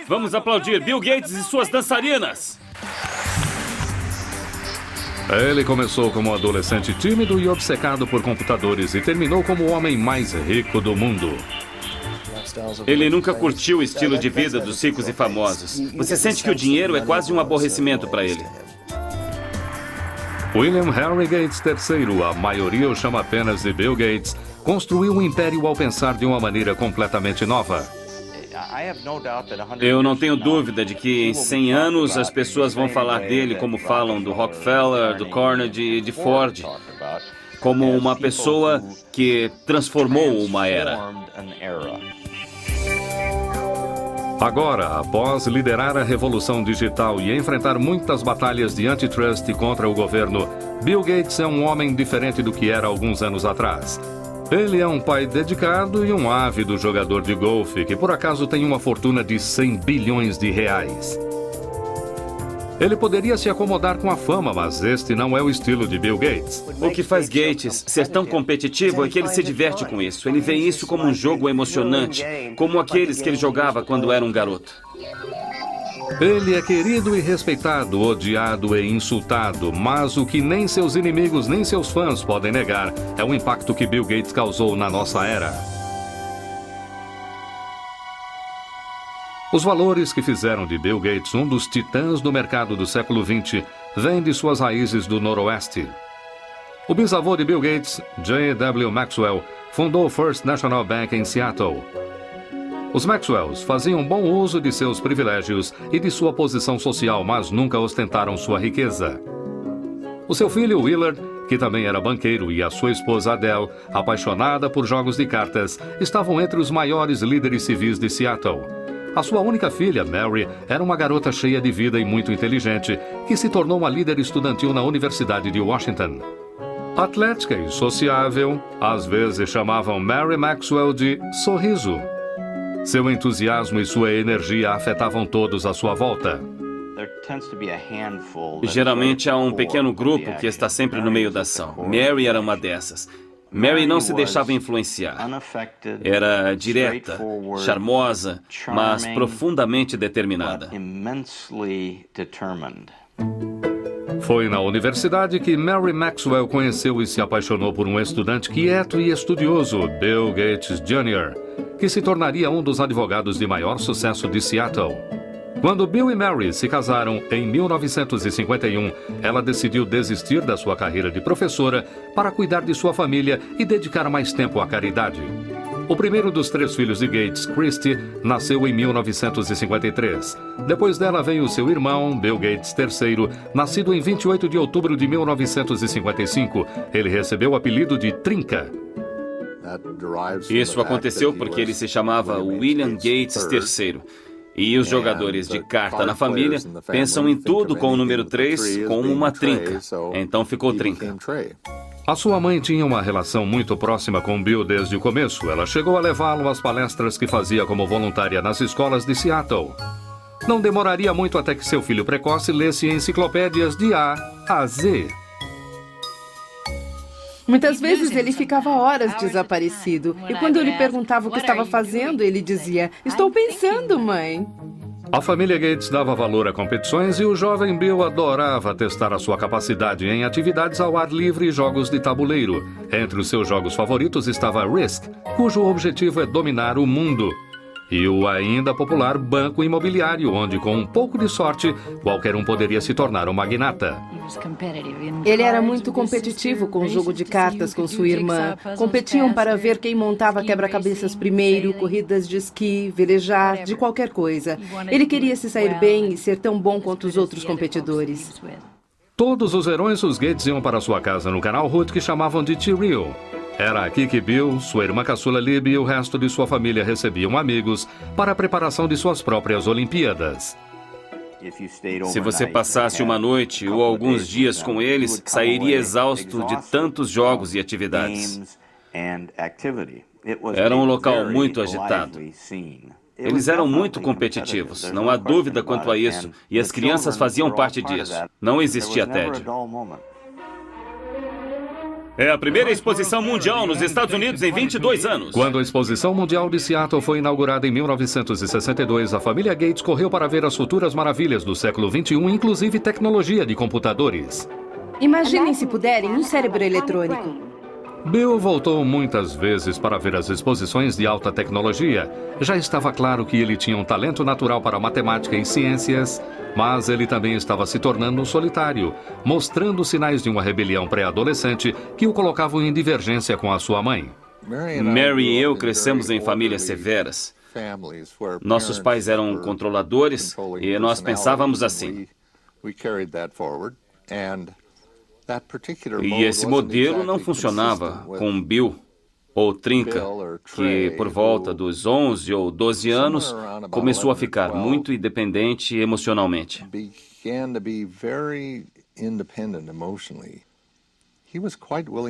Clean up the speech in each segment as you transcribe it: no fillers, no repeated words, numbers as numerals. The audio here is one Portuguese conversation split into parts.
Vamos aplaudir Bill Gates e suas dançarinas. Ele começou como um adolescente tímido e obcecado por computadores e terminou como o homem mais rico do mundo. Ele nunca curtiu o estilo de vida dos ricos e famosos. Você sente que o dinheiro é quase um aborrecimento para ele. William Henry Gates III, a maioria o chama apenas de Bill Gates, construiu um império ao pensar de uma maneira completamente nova. Eu não tenho dúvida de que em 100 anos as pessoas vão falar dele como falam do Rockefeller, do Carnegie e de Ford, como uma pessoa que transformou uma era. Agora, após liderar a revolução digital e enfrentar muitas batalhas de antitrust contra o governo, Bill Gates é um homem diferente do que era alguns anos atrás. Ele é um pai dedicado e um ávido jogador de golfe que por acaso tem uma fortuna de 100 bilhões de reais. Ele poderia se acomodar com a fama, mas este não é o estilo de Bill Gates. O que faz Gates ser tão competitivo é que ele se diverte com isso. Ele vê isso como um jogo emocionante, como aqueles que ele jogava quando era um garoto. Ele é querido e respeitado, odiado e insultado, mas o que nem seus inimigos nem seus fãs podem negar é o impacto que Bill Gates causou na nossa era. Os valores que fizeram de Bill Gates um dos titãs do mercado do século XX vêm de suas raízes do Noroeste. O bisavô de Bill Gates, J. W. Maxwell, fundou o First National Bank em Seattle. Os Maxwells faziam bom uso de seus privilégios e de sua posição social, mas nunca ostentaram sua riqueza. O seu filho Willard, que também era banqueiro, e a sua esposa Adele, apaixonada por jogos de cartas, estavam entre os maiores líderes civis de Seattle. A sua única filha, Mary, era uma garota cheia de vida e muito inteligente, que se tornou uma líder estudantil na Universidade de Washington. Atlética e sociável, às vezes chamavam Mary Maxwell de Sorriso. Seu entusiasmo e sua energia afetavam todos à sua volta. Geralmente há um pequeno grupo que está sempre no meio da ação. Mary era uma dessas. Mary não se deixava influenciar. Era direta, charmosa, mas profundamente determinada. Foi na universidade que Mary Maxwell conheceu e se apaixonou por um estudante quieto e estudioso, Bill Gates Jr., que se tornaria um dos advogados de maior sucesso de Seattle. Quando Bill e Mary se casaram em 1951, ela decidiu desistir da sua carreira de professora para cuidar de sua família e dedicar mais tempo à caridade. O primeiro dos 3 filhos de Gates, Christy, nasceu em 1953. Depois dela veio seu irmão, Bill Gates III, nascido em 28 de outubro de 1955. Ele recebeu o apelido de Trinca. Isso aconteceu porque ele se chamava William Gates III. E os jogadores de carta na família pensam em tudo com o número 3 como uma trinca. Então ficou Trinca. A sua mãe tinha uma relação muito próxima com Bill desde o começo. Ela chegou a levá-lo às palestras que fazia como voluntária nas escolas de Seattle. Não demoraria muito até que seu filho precoce lesse enciclopédias de A a Z. Muitas vezes ele ficava horas desaparecido. E quando eu lhe perguntava o que estava fazendo, ele dizia: "Estou pensando, mãe." A família Gates dava valor a competições e o jovem Bill adorava testar a sua capacidade em atividades ao ar livre e jogos de tabuleiro. Entre os seus jogos favoritos estava Risk, cujo objetivo é dominar o mundo. E o ainda popular Banco Imobiliário, onde com um pouco de sorte, qualquer um poderia se tornar um magnata. Ele era muito competitivo com o jogo de cartas com sua irmã. Competiam para ver quem montava quebra-cabeças primeiro, corridas de esqui, velejar, de qualquer coisa. Ele queria se sair bem e ser tão bom quanto os outros competidores. Todos os verões, os Gates iam para sua casa no canal Hood que chamavam de T-Rio. Era aqui que Bill, sua irmã caçula Libby e o resto de sua família recebiam amigos para a preparação de suas próprias Olimpíadas. Se você passasse uma noite ou alguns dias com eles, sairia exausto de tantos jogos e atividades. Era um local muito agitado. Eles eram muito competitivos, não há dúvida quanto a isso, e as crianças faziam parte disso. Não existia tédio. É a primeira exposição mundial nos Estados Unidos em 22 anos. Quando a Exposição Mundial de Seattle foi inaugurada em 1962, a família Gates correu para ver as futuras maravilhas do século XXI, inclusive tecnologia de computadores. Imaginem, se puderem, um cérebro eletrônico. Bill voltou muitas vezes para ver as exposições de alta tecnologia. Já estava claro que ele tinha um talento natural para matemática e ciências, mas ele também estava se tornando solitário, mostrando sinais de uma rebelião pré-adolescente que o colocavam em divergência com a sua mãe. Mary e eu crescemos em famílias severas. Nossos pais eram controladores e nós pensávamos assim. E esse modelo não funcionava com Bill ou Trinca, que por volta dos 11 ou 12 anos começou a ficar muito independente emocionalmente.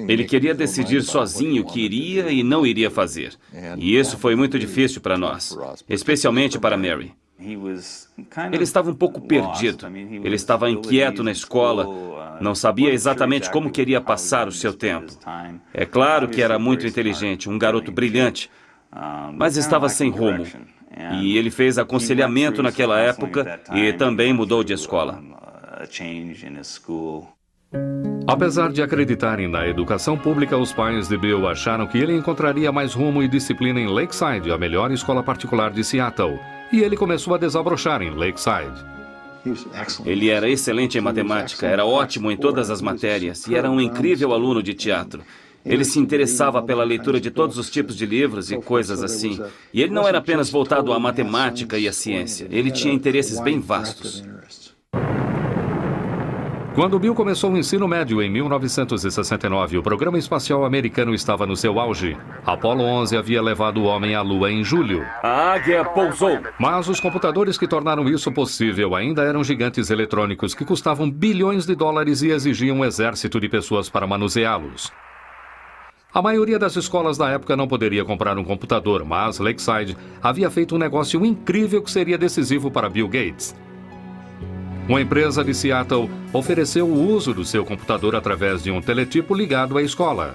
Ele queria decidir sozinho o que iria e não iria fazer. E isso foi muito difícil para nós, especialmente para Mary. Ele estava um pouco perdido. Ele estava inquieto na escola, não sabia exatamente como queria passar o seu tempo. É claro que era muito inteligente, um garoto brilhante, mas estava sem rumo. E ele fez aconselhamento naquela época e também mudou de escola. Apesar de acreditarem na educação pública, os pais de Bill acharam que ele encontraria mais rumo e disciplina em Lakeside, a melhor escola particular de Seattle. E ele começou a desabrochar em Lakeside. Ele era excelente em matemática, era ótimo em todas as matérias e era um incrível aluno de teatro. Ele se interessava pela leitura de todos os tipos de livros e coisas assim. E ele não era apenas voltado à matemática e à ciência. Ele tinha interesses bem vastos. Quando Bill começou o ensino médio em 1969, o programa espacial americano estava no seu auge. Apollo 11 havia levado o homem à Lua em julho. A águia pousou. Mas os computadores que tornaram isso possível ainda eram gigantes eletrônicos que custavam bilhões de dólares e exigiam um exército de pessoas para manuseá-los. A maioria das escolas da época não poderia comprar um computador, mas Lakeside havia feito um negócio incrível que seria decisivo para Bill Gates. Uma empresa de Seattle ofereceu o uso do seu computador através de um teletipo ligado à escola.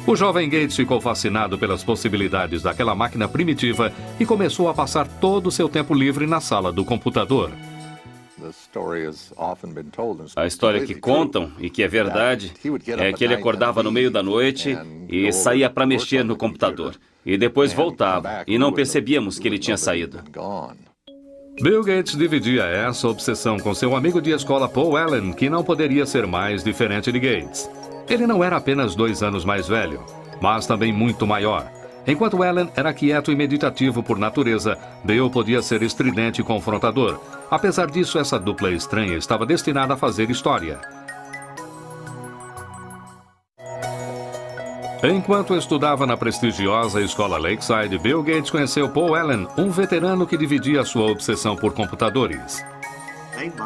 O jovem Gates ficou fascinado pelas possibilidades daquela máquina primitiva e começou a passar todo o seu tempo livre na sala do computador. A história que contam, e que é verdade, é que ele acordava no meio da noite e saía para mexer no computador. E depois voltava, e não percebíamos que ele tinha saído. Bill Gates dividia essa obsessão com seu amigo de escola Paul Allen, que não poderia ser mais diferente de Gates. Ele não era apenas 2 anos mais velho, mas também muito maior. Enquanto Allen era quieto e meditativo por natureza, Bill podia ser estridente e confrontador. Apesar disso, essa dupla estranha estava destinada a fazer história. Enquanto estudava na prestigiosa escola Lakeside, Bill Gates conheceu Paul Allen, um veterano que dividia sua obsessão por computadores.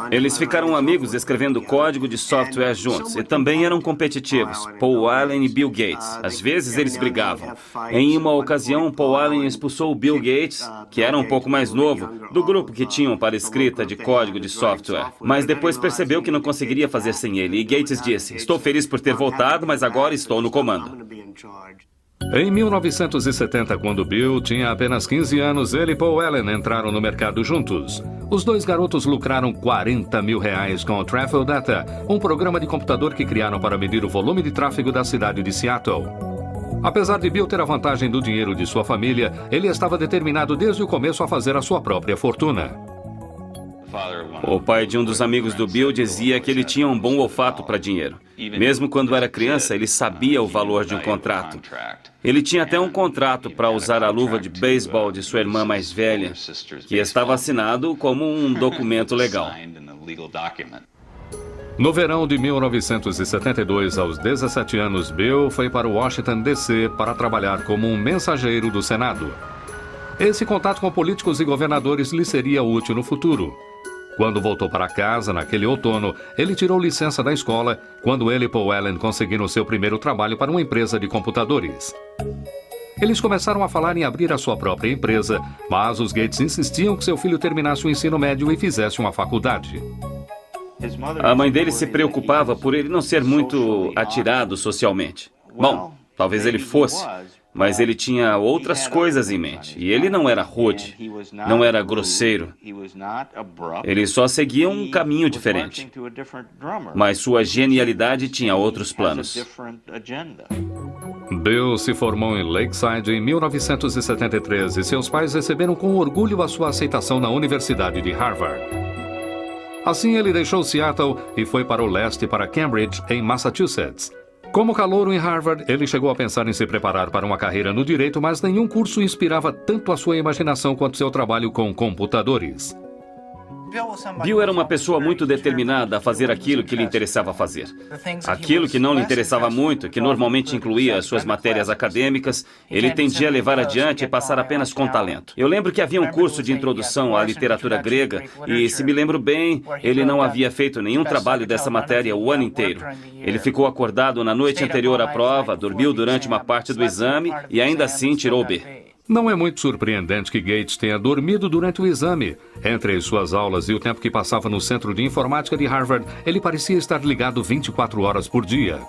Eles ficaram amigos escrevendo código de software juntos e também eram competitivos, Paul Allen e Bill Gates. Às vezes eles brigavam. Em uma ocasião, Paul Allen expulsou o Bill Gates, que era um pouco mais novo, do grupo que tinham para escrita de código de software. Mas depois percebeu que não conseguiria fazer sem ele e Gates disse: "Estou feliz por ter voltado, mas agora estou no comando." Em 1970, quando Bill tinha apenas 15 anos, ele e Paul Allen entraram no mercado juntos. Os dois garotos lucraram R$40 mil com o Traffic Data, um programa de computador que criaram para medir o volume de tráfego da cidade de Seattle. Apesar de Bill ter a vantagem do dinheiro de sua família, ele estava determinado desde o começo a fazer a sua própria fortuna. O pai de um dos amigos do Bill dizia que ele tinha um bom olfato para dinheiro. Mesmo quando era criança, ele sabia o valor de um contrato. Ele tinha até um contrato para usar a luva de beisebol de sua irmã mais velha, que estava assinado como um documento legal. No verão de 1972, aos 17 anos, Bill foi para Washington, D.C. para trabalhar como um mensageiro do Senado. Esse contato com políticos e governadores lhe seria útil no futuro. Quando voltou para casa, naquele outono, ele tirou licença da escola quando ele e Paul Allen conseguiram seu primeiro trabalho para uma empresa de computadores. Eles começaram a falar em abrir a sua própria empresa, mas os Gates insistiam que seu filho terminasse o ensino médio e fizesse uma faculdade. A mãe dele se preocupava por ele não ser muito atirado socialmente. Bom, talvez ele fosse, mas ele tinha outras coisas em mente. E ele não era rude, não era grosseiro. Ele só seguia um caminho diferente. Mas sua genialidade tinha outros planos. Bill se formou em Lakeside em 1973 e seus pais receberam com orgulho a sua aceitação na Universidade de Harvard. Assim, ele deixou Seattle e foi para o leste para Cambridge, em Massachusetts. Como calouro em Harvard, ele chegou a pensar em se preparar para uma carreira no direito, mas nenhum curso inspirava tanto a sua imaginação quanto seu trabalho com computadores. Bill era uma pessoa muito determinada a fazer aquilo que lhe interessava fazer. Aquilo que não lhe interessava muito, que normalmente incluía suas matérias acadêmicas, ele tendia a levar adiante e passar apenas com talento. Eu lembro que havia um curso de introdução à literatura grega e, se me lembro bem, ele não havia feito nenhum trabalho dessa matéria o ano inteiro. Ele ficou acordado na noite anterior à prova, dormiu durante uma parte do exame e ainda assim tirou B. Não é muito surpreendente que Gates tenha dormido durante o exame. Entre as suas aulas e o tempo que passava no Centro de Informática de Harvard, ele parecia estar ligado 24 horas por dia.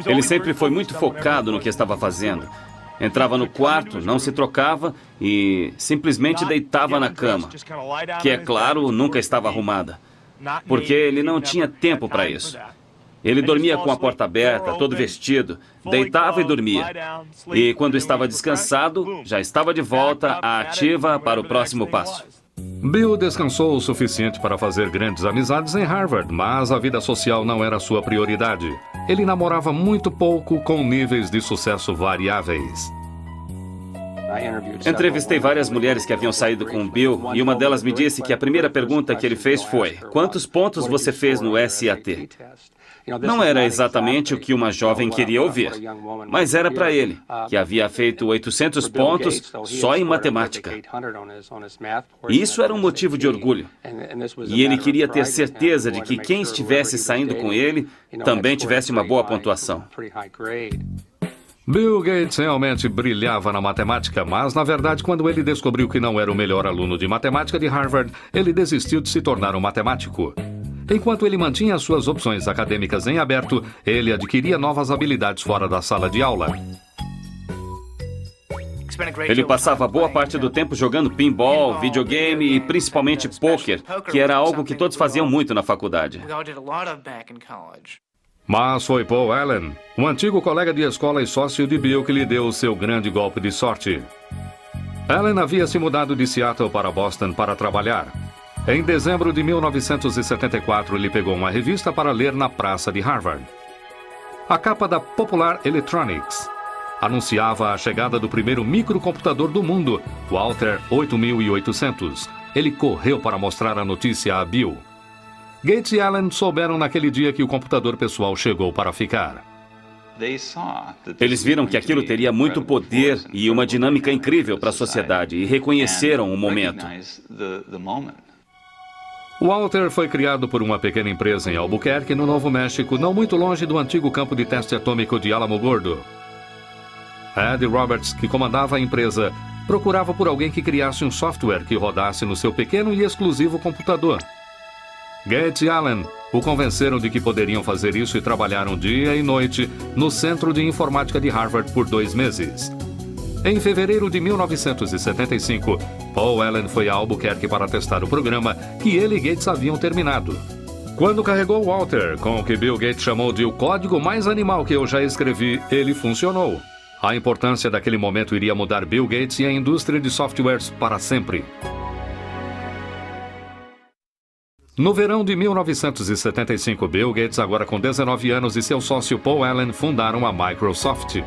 Ele sempre foi muito focado no que estava fazendo. Entrava no quarto, não se trocava e simplesmente deitava na cama, que, é claro, nunca estava arrumada, porque ele não tinha tempo para isso. Ele dormia com a porta aberta, todo vestido, deitava e dormia. E quando estava descansado, já estava de volta à ativa para o próximo passo. Bill descansou o suficiente para fazer grandes amizades em Harvard, mas a vida social não era sua prioridade. Ele namorava muito pouco, com níveis de sucesso variáveis. Entrevistei várias mulheres que haviam saído com o Bill e uma delas me disse que a primeira pergunta que ele fez foi: quantos pontos você fez no SAT? Não era exatamente o que uma jovem queria ouvir, mas era para ele, que havia feito 800 pontos só em matemática. E isso era um motivo de orgulho. E ele queria ter certeza de que quem estivesse saindo com ele também tivesse uma boa pontuação. Bill Gates realmente brilhava na matemática, mas, na verdade, quando ele descobriu que não era o melhor aluno de matemática de Harvard, ele desistiu de se tornar um matemático. Enquanto ele mantinha as suas opções acadêmicas em aberto, ele adquiria novas habilidades fora da sala de aula. Ele passava boa parte do tempo jogando pinball, videogame e principalmente pôquer, que era algo que todos faziam muito na faculdade. Mas foi Paul Allen, um antigo colega de escola e sócio de Bill, que lhe deu o seu grande golpe de sorte. Allen havia se mudado de Seattle para Boston para trabalhar. Em dezembro de 1974, ele pegou uma revista para ler na praça de Harvard. A capa da Popular Electronics anunciava a chegada do primeiro microcomputador do mundo, o Altair 8800. Ele correu para mostrar a notícia a Bill. Gates e Allen souberam naquele dia que o computador pessoal chegou para ficar. Eles viram que aquilo teria muito poder e uma dinâmica incrível para a sociedade e reconheceram o momento. O Altair foi criado por uma pequena empresa em Albuquerque, no Novo México, não muito longe do antigo campo de teste atômico de Alamogordo. Ed Roberts, que comandava a empresa, procurava por alguém que criasse um software que rodasse no seu pequeno e exclusivo computador. Gates e Allen o convenceram de que poderiam fazer isso e trabalharam dia e noite no Centro de Informática de Harvard por 2 meses. Em fevereiro de 1975, Paul Allen foi a Albuquerque para testar o programa que ele e Gates haviam terminado. Quando carregou o Altair, com o que Bill Gates chamou de o código mais animal que eu já escrevi, ele funcionou. A importância daquele momento iria mudar Bill Gates e a indústria de softwares para sempre. No verão de 1975, Bill Gates, agora com 19 anos, e seu sócio Paul Allen fundaram a Microsoft.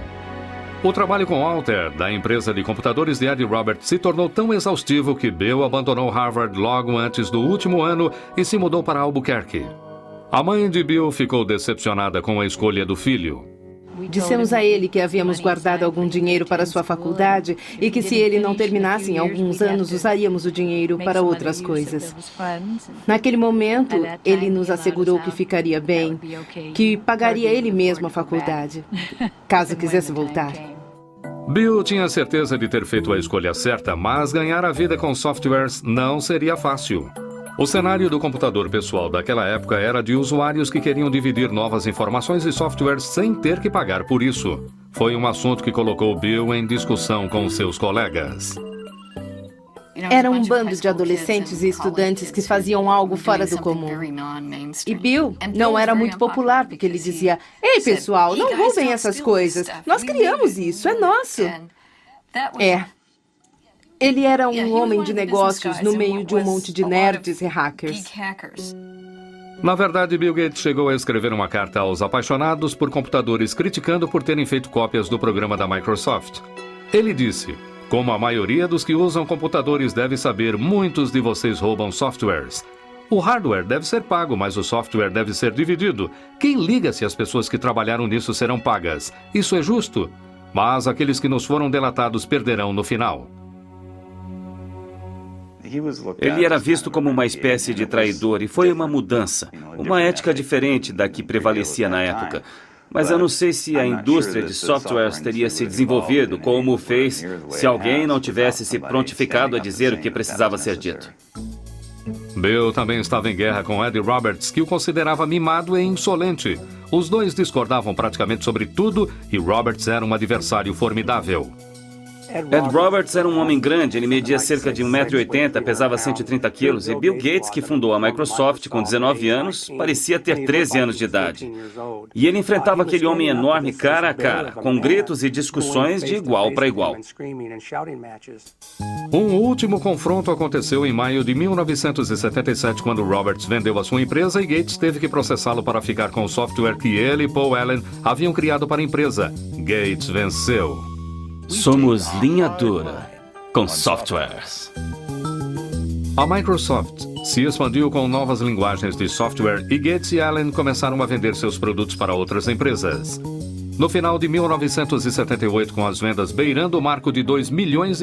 O trabalho com Altair, da empresa de computadores de Ed Roberts, se tornou tão exaustivo que Bill abandonou Harvard logo antes do último ano e se mudou para Albuquerque. A mãe de Bill ficou decepcionada com a escolha do filho. Dissemos a ele que havíamos guardado algum dinheiro para sua faculdade e que se ele não terminasse em alguns anos, usaríamos o dinheiro para outras coisas. Naquele momento, ele nos assegurou que ficaria bem, que pagaria ele mesmo a faculdade, caso quisesse voltar. Bill tinha certeza de ter feito a escolha certa, mas ganhar a vida com softwares não seria fácil. O cenário do computador pessoal daquela época era de usuários que queriam dividir novas informações e softwares sem ter que pagar por isso. Foi um assunto que colocou Bill em discussão com seus colegas. Era um bando de adolescentes e estudantes que faziam algo fora do comum. E Bill não era muito popular, porque ele dizia: "Ei, pessoal, não roubem essas coisas. Nós criamos isso, é nosso." Ele era um homem de negócios no meio de um monte de nerds e hackers. Na verdade, Bill Gates chegou a escrever uma carta aos apaixonados por computadores criticando por terem feito cópias do programa da Microsoft. Ele disse: "Como a maioria dos que usam computadores deve saber, muitos de vocês roubam softwares. O hardware deve ser pago, mas o software deve ser dividido. Quem liga se as pessoas que trabalharam nisso serão pagas? Isso é justo? Mas aqueles que nos foram delatados perderão no final." Ele era visto como uma espécie de traidor e foi uma mudança, uma ética diferente da que prevalecia na época. Mas eu não sei se a indústria de softwares teria se desenvolvido como fez se alguém não tivesse se prontificado a dizer o que precisava ser dito. Bill também estava em guerra com Ed Roberts, que o considerava mimado e insolente. Os dois discordavam praticamente sobre tudo e Roberts era um adversário formidável. Ed Roberts era um homem grande, ele media cerca de 1,80 m, pesava 130 quilos, e Bill Gates, que fundou a Microsoft com 19 anos, parecia ter 13 anos de idade. E ele enfrentava aquele homem enorme cara a cara, com gritos e discussões de igual para igual. Um último confronto aconteceu em maio de 1977, quando Roberts vendeu a sua empresa e Gates teve que processá-lo para ficar com o software que ele e Paul Allen haviam criado para a empresa. Gates venceu. Somos linha dura com softwares. A Microsoft se expandiu com novas linguagens de software e Gates e Allen começaram a vender seus produtos para outras empresas. No final de 1978, com as vendas beirando o marco de R$2 milhões,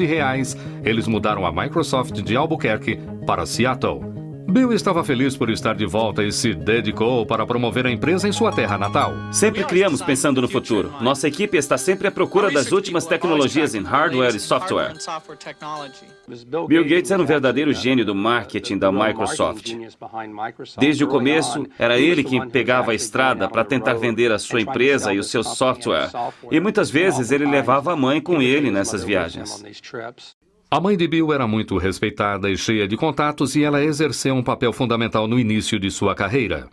eles mudaram a Microsoft de Albuquerque para Seattle. Bill estava feliz por estar de volta e se dedicou para promover a empresa em sua terra natal. Sempre criamos pensando no futuro. Nossa equipe está sempre à procura das últimas tecnologias em hardware e software. Bill Gates era um verdadeiro gênio do marketing da Microsoft. Desde o começo, era ele quem pegava a estrada para tentar vender a sua empresa e o seu software. E muitas vezes ele levava a mãe com ele nessas viagens. A mãe de Bill era muito respeitada e cheia de contatos e ela exerceu um papel fundamental no início de sua carreira.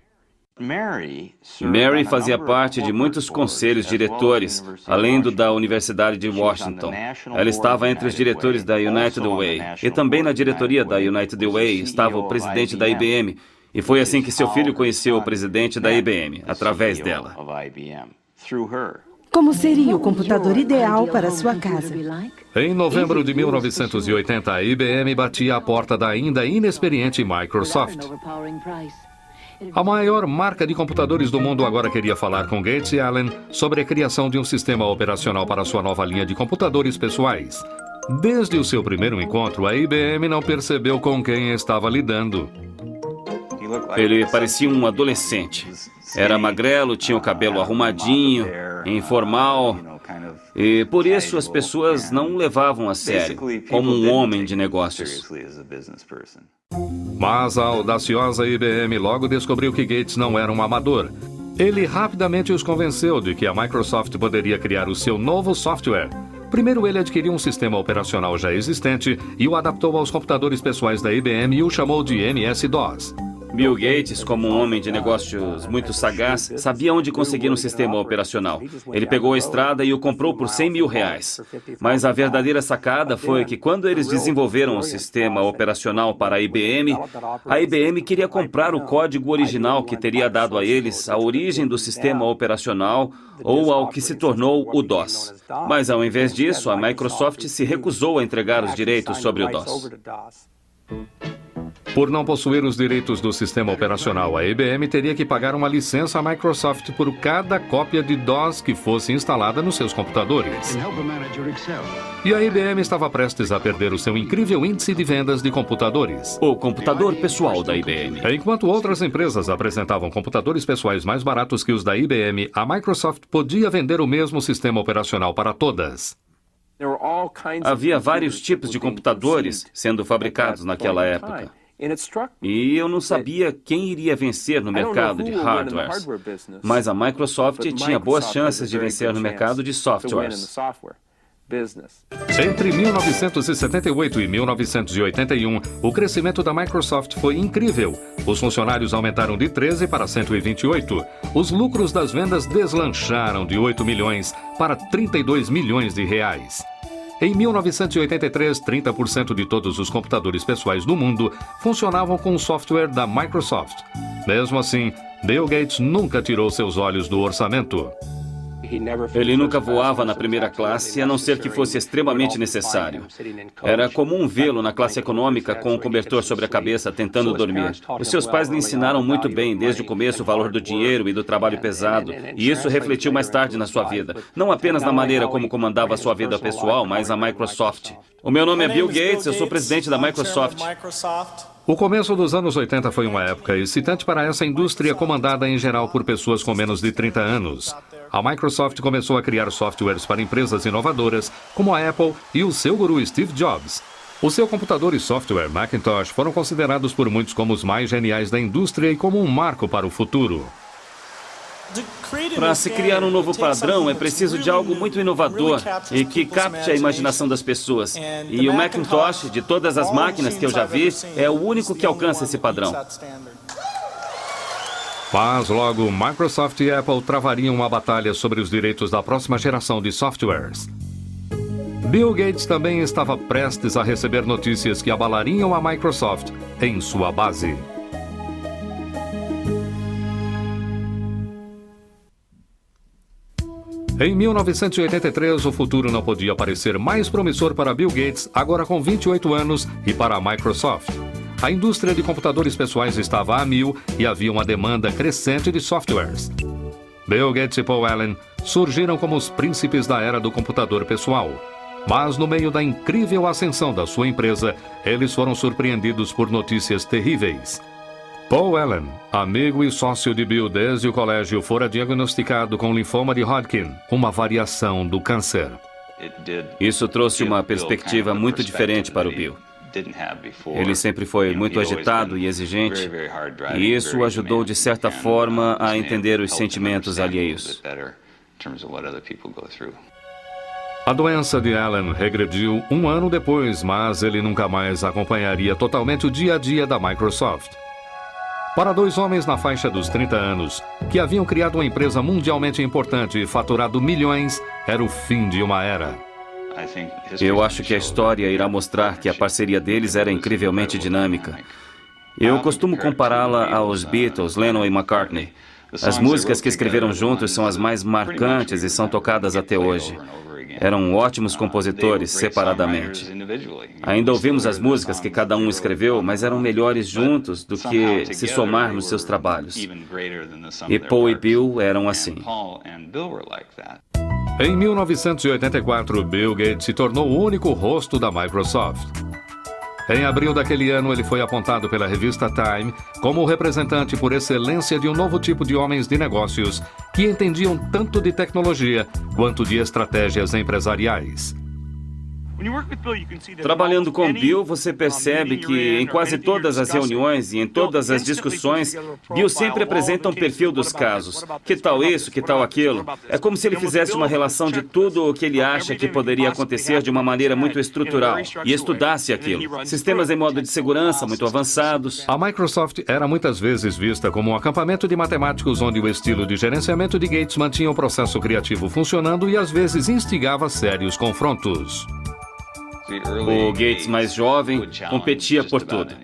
Mary fazia parte de muitos conselhos diretores, além do da Universidade de Washington. Ela estava entre os diretores da United Way. E também na diretoria da United Way estava o presidente da IBM. E foi assim que seu filho conheceu o presidente da IBM, através dela. Como seria o computador ideal para sua casa? Em novembro de 1980, a IBM batia a porta da ainda inexperiente Microsoft. A maior marca de computadores do mundo agora queria falar com Gates e Allen sobre a criação de um sistema operacional para sua nova linha de computadores pessoais. Desde o seu primeiro encontro, a IBM não percebeu com quem estava lidando. Ele parecia um adolescente. Era magrelo, tinha o cabelo arrumadinho, informal, e por isso as pessoas não o levavam a sério, como um homem de negócios. Mas a audaciosa IBM logo descobriu que Gates não era um amador. Ele rapidamente os convenceu de que a Microsoft poderia criar o seu novo software. Primeiro, ele adquiriu um sistema operacional já existente e o adaptou aos computadores pessoais da IBM e o chamou de MS-DOS. Bill Gates, como um homem de negócios muito sagaz, sabia onde conseguir um sistema operacional. Ele pegou a estrada e o comprou por R$100 mil. Mas a verdadeira sacada foi que quando eles desenvolveram o sistema operacional para a IBM queria comprar o código original que teria dado a eles a origem do sistema operacional ou ao que se tornou o DOS. Mas ao invés disso, a Microsoft se recusou a entregar os direitos sobre o DOS. Por não possuir os direitos do sistema operacional, a IBM teria que pagar uma licença à Microsoft por cada cópia de DOS que fosse instalada nos seus computadores. E a IBM estava prestes a perder o seu incrível índice de vendas de computadores. O computador pessoal da IBM. Enquanto outras empresas apresentavam computadores pessoais mais baratos que os da IBM, a Microsoft podia vender o mesmo sistema operacional para todas. Havia vários tipos de computadores sendo fabricados naquela época. E eu não sabia quem iria vencer no mercado de hardwares, mas a Microsoft tinha boas chances de vencer no mercado de softwares. Entre 1978 e 1981, o crescimento da Microsoft foi incrível. Os funcionários aumentaram de 13 para 128. Os lucros das vendas deslancharam de 8 milhões para 32 milhões de reais. Em 1983, 30% de todos os computadores pessoais do mundo funcionavam com o software da Microsoft. Mesmo assim, Bill Gates nunca tirou seus olhos do orçamento. Ele nunca voava na primeira classe, a não ser que fosse extremamente necessário. Era comum vê-lo na classe econômica com um cobertor sobre a cabeça, tentando dormir. Os seus pais lhe ensinaram muito bem, desde o começo, o valor do dinheiro e do trabalho pesado, e isso refletiu mais tarde na sua vida. Não apenas na maneira como comandava a sua vida pessoal, mas a Microsoft. O meu nome é Bill Gates, eu sou presidente da Microsoft. O começo dos anos 80 foi uma época excitante para essa indústria comandada em geral por pessoas com menos de 30 anos. A Microsoft começou a criar softwares para empresas inovadoras, como a Apple e o seu guru Steve Jobs. O seu computador e software Macintosh foram considerados por muitos como os mais geniais da indústria e como um marco para o futuro. Para se criar um novo padrão, é preciso de algo muito inovador e que capte a imaginação das pessoas. E o Macintosh, de todas as máquinas que eu já vi, é o único que alcança esse padrão. Mas logo, Microsoft e Apple travariam uma batalha sobre os direitos da próxima geração de softwares. Bill Gates também estava prestes a receber notícias que abalariam a Microsoft em sua base. Em 1983, o futuro não podia parecer mais promissor para Bill Gates, agora com 28 anos, e para a Microsoft. A indústria de computadores pessoais estava a mil e havia uma demanda crescente de softwares. Bill Gates e Paul Allen surgiram como os príncipes da era do computador pessoal. Mas no meio da incrível ascensão da sua empresa, eles foram surpreendidos por notícias terríveis. Paul Allen, amigo e sócio de Bill desde o colégio, fora diagnosticado com linfoma de Hodgkin, uma variação do câncer. Isso trouxe uma perspectiva muito diferente para o Bill. Ele sempre foi muito agitado e exigente, e isso o ajudou de certa forma a entender os sentimentos alheios. A doença de Allen regrediu um ano depois, mas ele nunca mais acompanharia totalmente o dia a dia da Microsoft. Para dois homens na faixa dos 30 anos, que haviam criado uma empresa mundialmente importante e faturado milhões, era o fim de uma era. Eu acho que a história irá mostrar que a parceria deles era incrivelmente dinâmica. Eu costumo compará-la aos Beatles, Lennon e McCartney. As músicas que escreveram juntos são as mais marcantes e são tocadas até hoje. Eram ótimos compositores separadamente. Ainda ouvimos as músicas que cada um escreveu, mas eram melhores juntos do que se somar nos seus trabalhos. E Paul e Bill eram assim. Em 1984, Bill Gates se tornou o único rosto da Microsoft. Em abril daquele ano, ele foi apontado pela revista Time como o representante por excelência de um novo tipo de homens de negócios que entendiam tanto de tecnologia quanto de estratégias empresariais. Trabalhando com Bill, você percebe que em quase todas as reuniões e em todas as discussões, Bill sempre apresenta um perfil dos casos. Que tal isso, que tal aquilo? É como se ele fizesse uma relação de tudo o que ele acha que poderia acontecer de uma maneira muito estrutural e estudasse aquilo. Sistemas em modo de segurança muito avançados. A Microsoft era muitas vezes vista como um acampamento de matemáticos onde o estilo de gerenciamento de Gates mantinha o processo criativo funcionando e às vezes instigava sérios confrontos. O Gates mais jovem competia por tudo.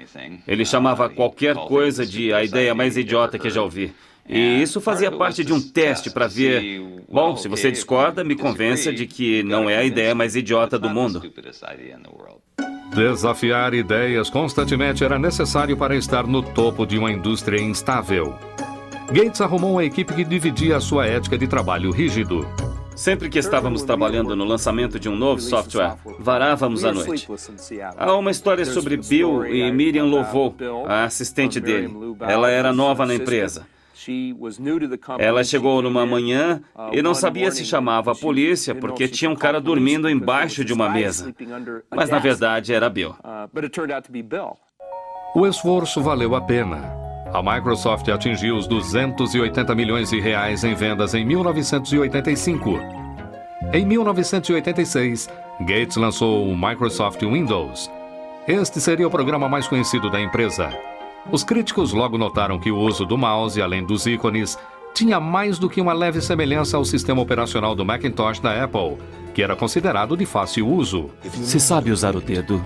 Ele chamava qualquer coisa de a ideia mais idiota que já ouvi. E isso fazia parte de um teste para ver, bom, se você discorda, me convença de que não é a ideia mais idiota do mundo. Desafiar ideias constantemente era necessário para estar no topo de uma indústria instável. Gates arrumou uma equipe que dividia a sua ética de trabalho rígido. Sempre que estávamos trabalhando no lançamento de um novo software, varávamos à noite. Há uma história sobre Bill e Miriam Lovo, a assistente dele. Ela era nova na empresa. Ela chegou numa manhã e não sabia se chamava a polícia porque tinha um cara dormindo embaixo de uma mesa. Mas na verdade era Bill. O esforço valeu a pena. A Microsoft atingiu os 280 milhões de reais em vendas em 1985. Em 1986, Gates lançou o Microsoft Windows. Este seria o programa mais conhecido da empresa. Os críticos logo notaram que o uso do mouse, além dos ícones, tinha mais do que uma leve semelhança ao sistema operacional do Macintosh da Apple, que era considerado de fácil uso. Se sabe usar o dedo,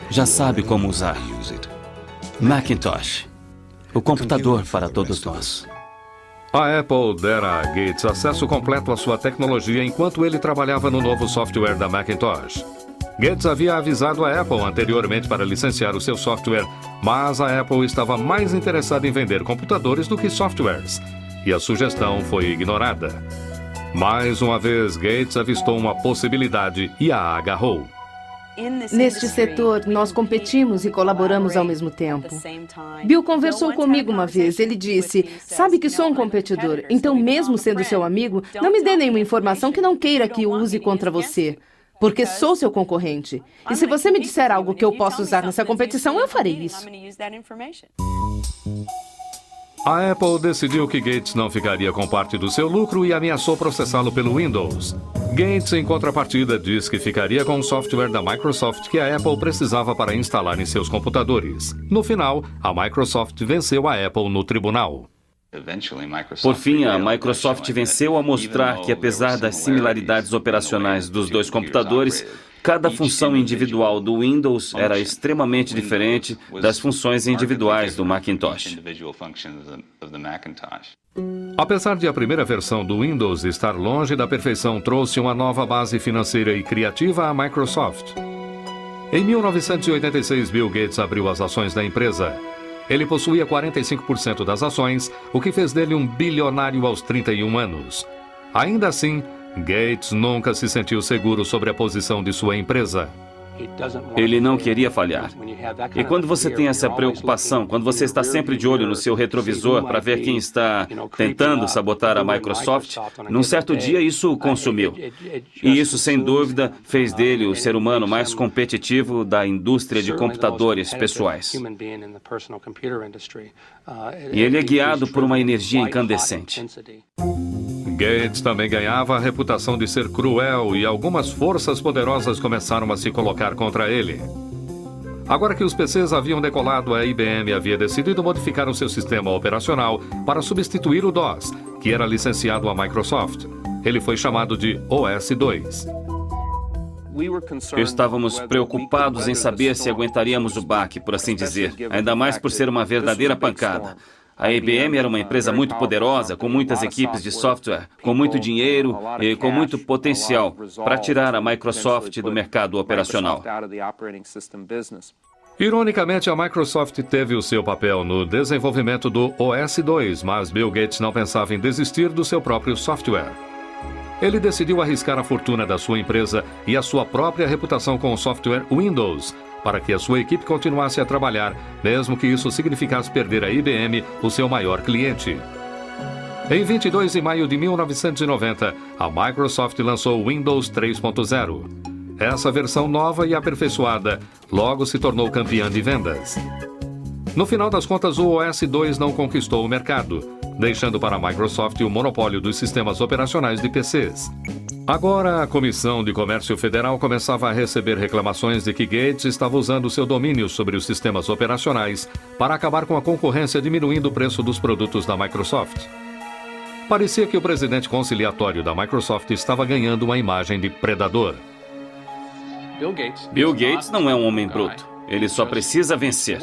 já sabe como usar. Macintosh, o computador para todos nós. A Apple dera a Gates acesso completo à sua tecnologia enquanto ele trabalhava no novo software da Macintosh. Gates havia avisado a Apple anteriormente para licenciar o seu software, mas a Apple estava mais interessada em vender computadores do que softwares, e a sugestão foi ignorada. Mais uma vez, Gates avistou uma possibilidade e a agarrou. Neste setor, nós competimos e colaboramos ao mesmo tempo. Bill conversou comigo uma vez. Ele disse, sabe que sou um competidor, então mesmo sendo seu amigo, não me dê nenhuma informação que não queira que use contra você, porque sou seu concorrente. E se você me disser algo que eu possa usar nessa competição, eu farei isso. A Apple decidiu que Gates não ficaria com parte do seu lucro e ameaçou processá-lo pelo Windows. Gates, em contrapartida, diz que ficaria com o software da Microsoft que a Apple precisava para instalar em seus computadores. No final, a Microsoft venceu a Apple no tribunal. Por fim, a Microsoft venceu ao mostrar que, apesar das similaridades operacionais dos dois computadores, cada função individual do Windows era extremamente diferente das funções individuais do Macintosh. Apesar de a primeira versão do Windows estar longe da perfeição, trouxe uma nova base financeira e criativa à Microsoft. Em 1986, Bill Gates abriu as ações da empresa. Ele possuía 45% das ações, o que fez dele um bilionário aos 31 anos. Ainda assim, Gates nunca se sentiu seguro sobre a posição de sua empresa. Ele não queria falhar. E quando você tem essa preocupação, quando você está sempre de olho no seu retrovisor para ver quem está tentando sabotar a Microsoft, num certo dia isso o consumiu. E isso, sem dúvida, fez dele o ser humano mais competitivo da indústria de computadores pessoais. E ele é guiado por uma energia incandescente. Gates também ganhava a reputação de ser cruel e algumas forças poderosas começaram a se colocar contra ele. Agora que os PCs haviam decolado, a IBM havia decidido modificar o seu sistema operacional para substituir o DOS, que era licenciado à Microsoft. Ele foi chamado de OS/2. Estávamos preocupados em saber se aguentaríamos o baque, por assim dizer, ainda mais por ser uma verdadeira pancada. A IBM era uma empresa muito poderosa, com muitas equipes de software, com muito dinheiro e com muito potencial para tirar a Microsoft do mercado operacional. Ironicamente, a Microsoft teve o seu papel no desenvolvimento do OS/2, mas Bill Gates não pensava em desistir do seu próprio software. Ele decidiu arriscar a fortuna da sua empresa e a sua própria reputação com o software Windows, para que a sua equipe continuasse a trabalhar, mesmo que isso significasse perder a IBM, o seu maior cliente. Em 22 de maio de 1990, a Microsoft lançou o Windows 3.0. Essa versão nova e aperfeiçoada logo se tornou campeã de vendas. No final das contas, o OS/2 não conquistou o mercado, deixando para a Microsoft o monopólio dos sistemas operacionais de PCs. Agora, a Comissão de Comércio Federal começava a receber reclamações de que Gates estava usando seu domínio sobre os sistemas operacionais para acabar com a concorrência, diminuindo o preço dos produtos da Microsoft. Parecia que o presidente conciliatório da Microsoft estava ganhando uma imagem de predador. Bill Gates não é um homem bruto. Ele só precisa vencer.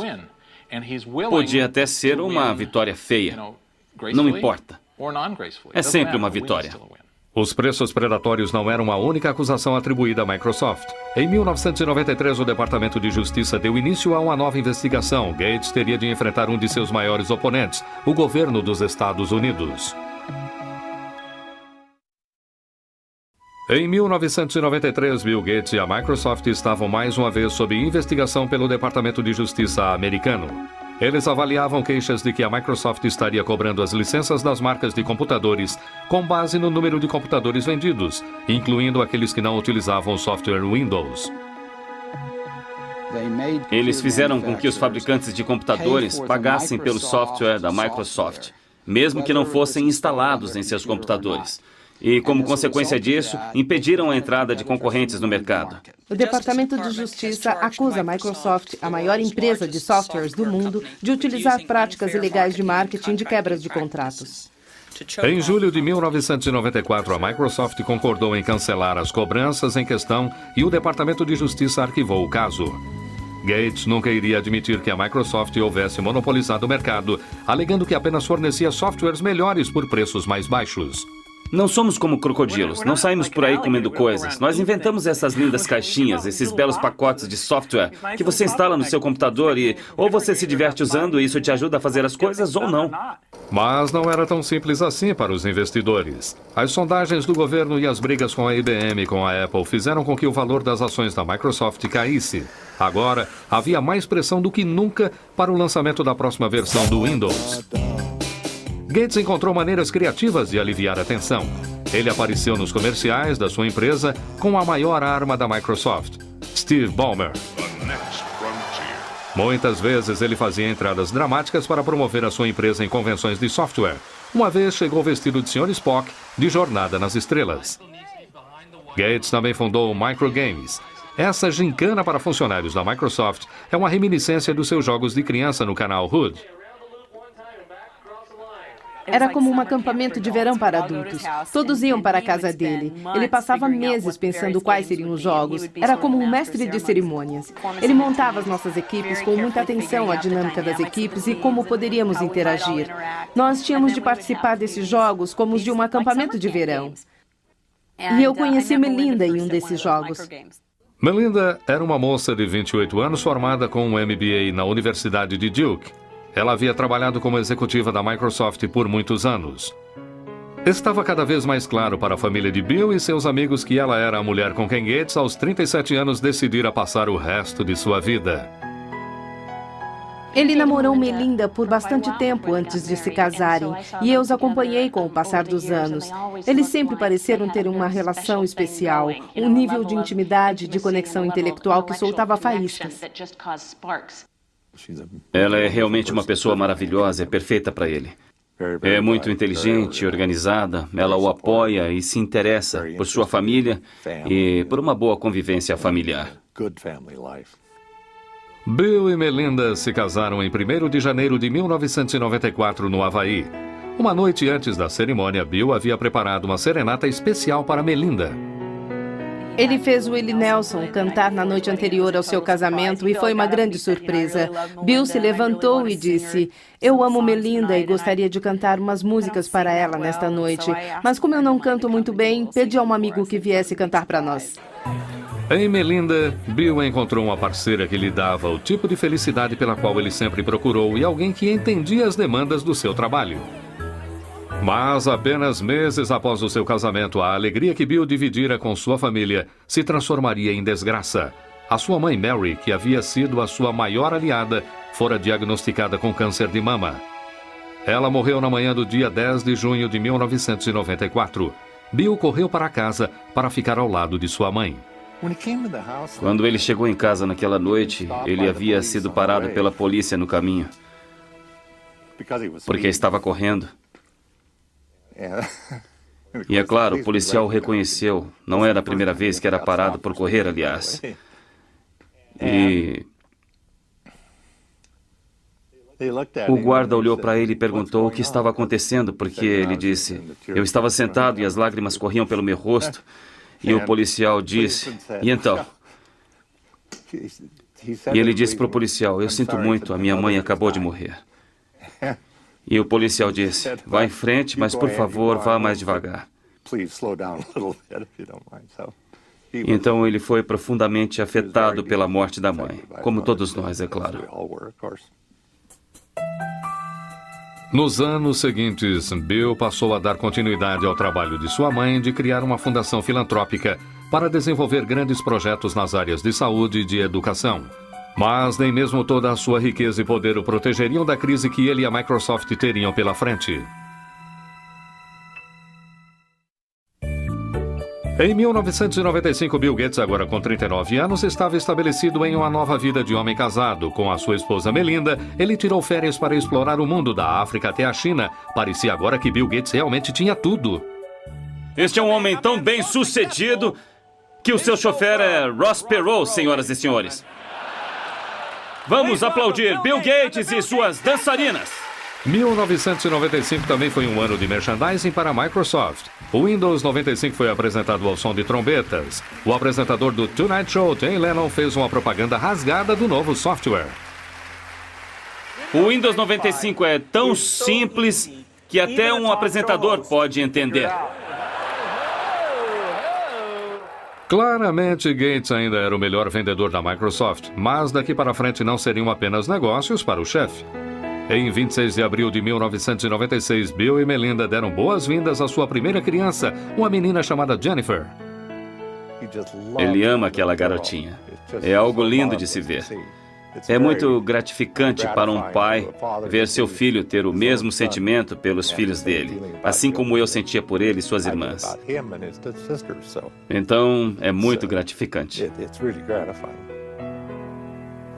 Podia até ser uma vitória feia. Não importa. É sempre uma vitória. Os preços predatórios não eram a única acusação atribuída à Microsoft. Em 1993, o Departamento de Justiça deu início a uma nova investigação. Gates teria de enfrentar um de seus maiores oponentes, o governo dos Estados Unidos. Em 1993, Bill Gates e a Microsoft estavam mais uma vez sob investigação pelo Departamento de Justiça americano. Eles avaliavam queixas de que a Microsoft estaria cobrando as licenças das marcas de computadores com base no número de computadores vendidos, incluindo aqueles que não utilizavam o software Windows. Eles fizeram com que os fabricantes de computadores pagassem pelo software da Microsoft, mesmo que não fossem instalados em seus computadores. E, como consequência disso, impediram a entrada de concorrentes no mercado. O Departamento de Justiça acusa a Microsoft, a maior empresa de softwares do mundo, de utilizar práticas ilegais de marketing de quebras de contratos. Em julho de 1994, a Microsoft concordou em cancelar as cobranças em questão e o Departamento de Justiça arquivou o caso. Gates nunca iria admitir que a Microsoft houvesse monopolizado o mercado, alegando que apenas fornecia softwares melhores por preços mais baixos. Não somos como crocodilos, não saímos por aí comendo coisas. Nós inventamos essas lindas caixinhas, esses belos pacotes de software que você instala no seu computador e ou você se diverte usando e isso te ajuda a fazer as coisas ou não. Mas não era tão simples assim para os investidores. As sondagens do governo e as brigas com a IBM e com a Apple fizeram com que o valor das ações da Microsoft caísse. Agora, havia mais pressão do que nunca para o lançamento da próxima versão do Windows. Gates encontrou maneiras criativas de aliviar a tensão. Ele apareceu nos comerciais da sua empresa com a maior arma da Microsoft, Steve Ballmer. Muitas vezes ele fazia entradas dramáticas para promover a sua empresa em convenções de software. Uma vez chegou vestido de Sr. Spock, de Jornada nas Estrelas. Gates também fundou o Microgames. Essa gincana para funcionários da Microsoft é uma reminiscência dos seus jogos de criança no canal Hood. Era como um acampamento de verão para adultos. Todos iam para a casa dele. Ele passava meses pensando quais seriam os jogos. Era como um mestre de cerimônias. Ele montava as nossas equipes com muita atenção à dinâmica das equipes e como poderíamos interagir. Nós tínhamos de participar desses jogos como os de um acampamento de verão. E eu conheci Melinda em um desses jogos. Melinda era uma moça de 28 anos formada com um MBA na Universidade de Duke. Ela havia trabalhado como executiva da Microsoft por muitos anos. Estava cada vez mais claro para a família de Bill e seus amigos que ela era a mulher com quem Gates, aos 37 anos, decidira passar o resto de sua vida. Ele namorou Melinda por bastante tempo antes de se casarem, e eu os acompanhei com o passar dos anos. Eles sempre pareceram ter uma relação especial, um nível de intimidade, de conexão intelectual que soltava faíscas. Ela é realmente uma pessoa maravilhosa, é perfeita para ele. É muito inteligente, organizada, ela o apoia e se interessa por sua família e por uma boa convivência familiar. Bill e Melinda se casaram em 1º de janeiro de 1994 no Havaí. Uma noite antes da cerimônia, Bill havia preparado uma serenata especial para Melinda. Ele fez Willie Nelson cantar na noite anterior ao seu casamento e foi uma grande surpresa. Bill se levantou e disse: "Eu amo Melinda e gostaria de cantar umas músicas para ela nesta noite, mas como eu não canto muito bem, pedi a um amigo que viesse cantar para nós." Em Melinda, Bill encontrou uma parceira que lhe dava o tipo de felicidade pela qual ele sempre procurou e alguém que entendia as demandas do seu trabalho. Mas apenas meses após o seu casamento, a alegria que Bill dividira com sua família se transformaria em desgraça. A sua mãe Mary, que havia sido a sua maior aliada, fora diagnosticada com câncer de mama. Ela morreu na manhã do dia 10 de junho de 1994. Bill correu para casa para ficar ao lado de sua mãe. Quando ele chegou em casa naquela noite, ele havia sido parado pela polícia no caminho, porque estava correndo. E é claro, o policial o reconheceu. Não era a primeira vez que era parado por correr, aliás. E o guarda olhou para ele e perguntou o que estava acontecendo, porque ele disse: "Eu estava sentado e as lágrimas corriam pelo meu rosto." E o policial disse: "E então?" E ele disse para o policial: "Eu sinto muito, a minha mãe acabou de morrer." E o policial disse: "Vá em frente, mas por favor, vá mais devagar." Então ele foi profundamente afetado pela morte da mãe, como todos nós, é claro. Nos anos seguintes, Bill passou a dar continuidade ao trabalho de sua mãe de criar uma fundação filantrópica para desenvolver grandes projetos nas áreas de saúde e de educação. Mas nem mesmo toda a sua riqueza e poder o protegeriam da crise que ele e a Microsoft teriam pela frente. Em 1995, Bill Gates, agora com 39 anos, estava estabelecido em uma nova vida de homem casado. Com a sua esposa Melinda, ele tirou férias para explorar o mundo da África até a China. Parecia agora que Bill Gates realmente tinha tudo. Este é um homem tão bem sucedido que o seu chofer é Ross Perot, senhoras e senhores. Vamos aplaudir Bill Gates e suas dançarinas. 1995 também foi um ano de merchandising para a Microsoft. O Windows 95 foi apresentado ao som de trombetas. O apresentador do Tonight Show, Jay Leno, fez uma propaganda rasgada do novo software. O Windows 95 é tão simples que até um apresentador pode entender. Claramente, Gates ainda era o melhor vendedor da Microsoft, mas daqui para frente não seriam apenas negócios para o chefe. Em 26 de abril de 1996, Bill e Melinda deram boas-vindas à sua primeira criança, uma menina chamada Jennifer. Ele ama aquela garotinha. É algo lindo de se ver. É muito gratificante para um pai ver seu filho ter o mesmo sentimento pelos filhos dele, assim como eu sentia por ele e suas irmãs. Então, é muito gratificante.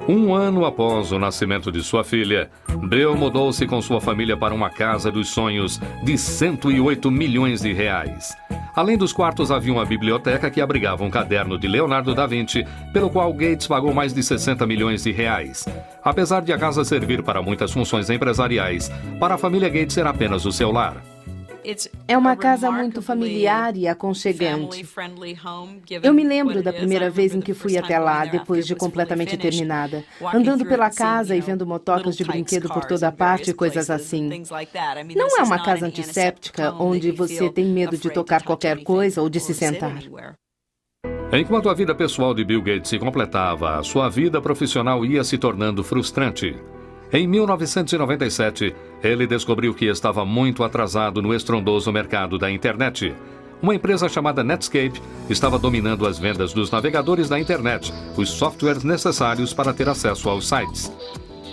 Um ano após o nascimento de sua filha, Bill mudou-se com sua família para uma casa dos sonhos de 108 milhões de reais. Além dos quartos, havia uma biblioteca que abrigava um caderno de Leonardo da Vinci, pelo qual Gates pagou mais de 60 milhões de reais. Apesar de a casa servir para muitas funções empresariais, para a família Gates era apenas o seu lar. É uma casa muito familiar e aconchegante. Eu me lembro da primeira vez em que fui até lá, depois de completamente terminada, andando pela casa e vendo motocas de brinquedo por toda parte e coisas assim. Não é uma casa antisséptica onde você tem medo de tocar qualquer coisa ou de se sentar. Enquanto a vida pessoal de Bill Gates se completava, a sua vida profissional ia se tornando frustrante. Em 1997, ele descobriu que estava muito atrasado no estrondoso mercado da internet. Uma empresa chamada Netscape estava dominando as vendas dos navegadores da internet, os softwares necessários para ter acesso aos sites.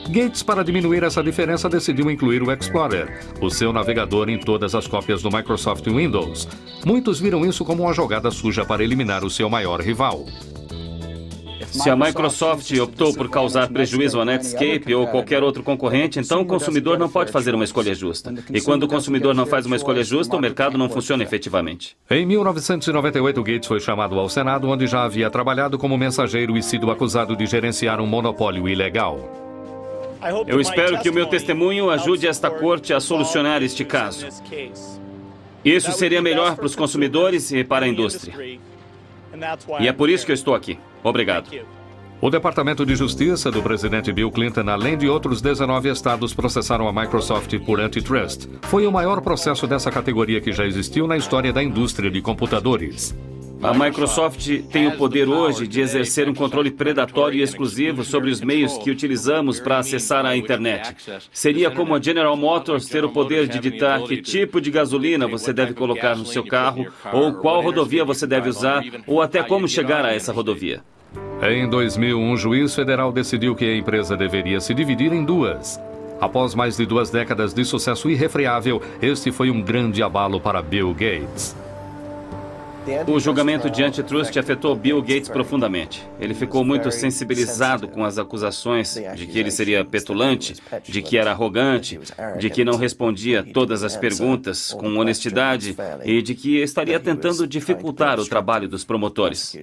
Gates, para diminuir essa diferença, decidiu incluir o Explorer, o seu navegador, em todas as cópias do Microsoft Windows. Muitos viram isso como uma jogada suja para eliminar o seu maior rival. Se a Microsoft optou por causar prejuízo à Netscape ou qualquer outro concorrente, então o consumidor não pode fazer uma escolha justa. E quando o consumidor não faz uma escolha justa, o mercado não funciona efetivamente. Em 1998, Gates foi chamado ao Senado, onde já havia trabalhado como mensageiro e sido acusado de gerenciar um monopólio ilegal. Eu espero que o meu testemunho ajude esta corte a solucionar este caso. Isso seria melhor para os consumidores e para a indústria. E é por isso que eu estou aqui. Obrigado. O Departamento de Justiça do presidente Bill Clinton, além de outros 19 estados, processaram a Microsoft por antitrust. Foi o maior processo dessa categoria que já existiu na história da indústria de computadores. A Microsoft tem o poder hoje de exercer um controle predatório e exclusivo sobre os meios que utilizamos para acessar a internet. Seria como a General Motors ter o poder de ditar que tipo de gasolina você deve colocar no seu carro, ou qual rodovia você deve usar, ou até como chegar a essa rodovia. Em 2000, um juiz federal decidiu que a empresa deveria se dividir em duas. Após mais de 2 décadas de sucesso irrefreável, este foi um grande abalo para Bill Gates. O julgamento de antitrust afetou Bill Gates profundamente. Ele ficou muito sensibilizado com as acusações de que ele seria petulante, de que era arrogante, de que não respondia todas as perguntas com honestidade e de que estaria tentando dificultar o trabalho dos promotores.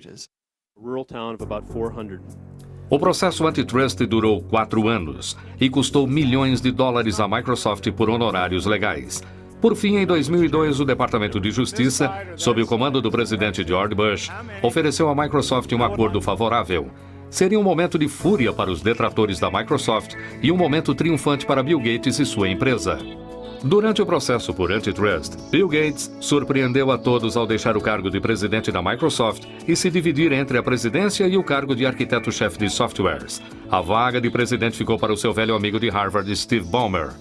O processo antitrust durou 4 anos e custou milhões de dólares à Microsoft por honorários legais. Por fim, em 2002, o Departamento de Justiça, sob o comando do presidente George Bush, ofereceu à Microsoft um acordo favorável. Seria um momento de fúria para os detratores da Microsoft e um momento triunfante para Bill Gates e sua empresa. Durante o processo por antitrust, Bill Gates surpreendeu a todos ao deixar o cargo de presidente da Microsoft e se dividir entre a presidência e o cargo de arquiteto-chefe de softwares. A vaga de presidente ficou para o seu velho amigo de Harvard, Steve Ballmer.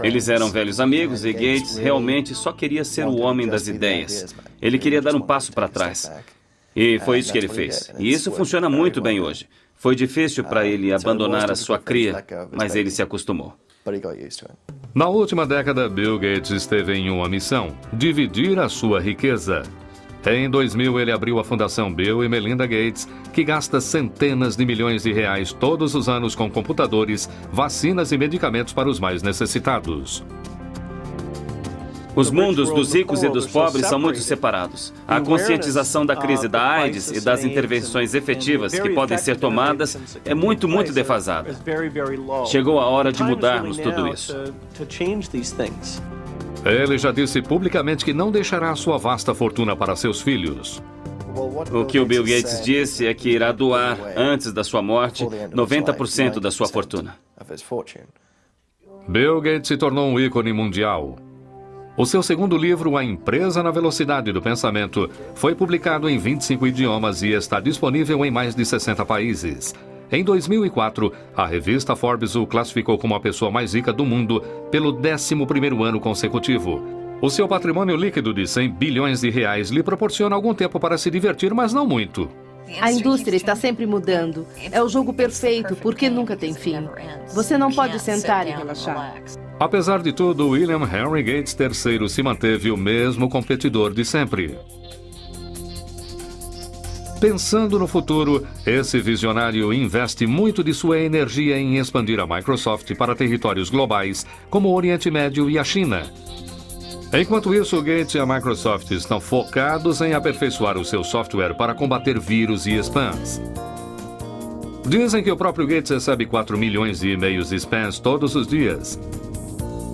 Eles eram velhos amigos e Gates realmente só queria ser o homem das ideias. Ele queria dar um passo para trás. E foi isso que ele fez. E isso funciona muito bem hoje. Foi difícil para ele abandonar a sua cria, mas ele se acostumou. Na última década, Bill Gates esteve em uma missão: dividir a sua riqueza. Em 2000, ele abriu a Fundação Bill e Melinda Gates, que gasta centenas de milhões de reais todos os anos com computadores, vacinas e medicamentos para os mais necessitados. Os mundos dos ricos e dos pobres são muito separados. A conscientização da crise da AIDS e das intervenções efetivas que podem ser tomadas é muito defasada. Chegou a hora de mudarmos tudo isso. Ele já disse publicamente que não deixará sua vasta fortuna para seus filhos. O que o Bill Gates disse é que irá doar, antes da sua morte, 90% da sua fortuna. Bill Gates se tornou um ícone mundial. O seu segundo livro, A Empresa na Velocidade do Pensamento, foi publicado em 25 idiomas e está disponível em mais de 60 países. Em 2004, a revista Forbes o classificou como a pessoa mais rica do mundo pelo 11º ano consecutivo. O seu patrimônio líquido de 100 bilhões de reais lhe proporciona algum tempo para se divertir, mas não muito. A indústria está sempre mudando. É o jogo perfeito, porque nunca tem fim. Você não pode sentar e relaxar. Apesar de tudo, William Henry Gates III se manteve o mesmo competidor de sempre. Pensando no futuro, esse visionário investe muito de sua energia em expandir a Microsoft para territórios globais, como o Oriente Médio e a China. Enquanto isso, Gates e a Microsoft estão focados em aperfeiçoar o seu software para combater vírus e spams. Dizem que o próprio Gates recebe 4 milhões de e-mails de spams todos os dias.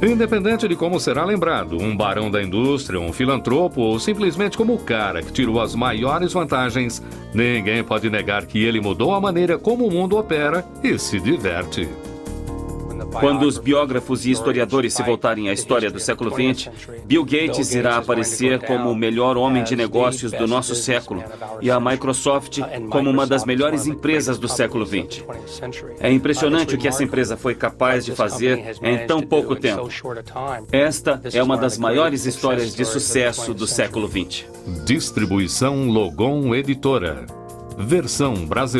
Independente de como será lembrado, um barão da indústria, um filantropo ou simplesmente como o cara que tirou as maiores vantagens, ninguém pode negar que ele mudou a maneira como o mundo opera e se diverte. Quando os biógrafos e historiadores se voltarem à história do século XX, Bill Gates irá aparecer como o melhor homem de negócios do nosso século e a Microsoft como uma das melhores empresas do século XX. É impressionante o que essa empresa foi capaz de fazer em tão pouco tempo. Esta é uma das maiores histórias de sucesso do século XX. Distribuição Logon Editora. Versão brasileira.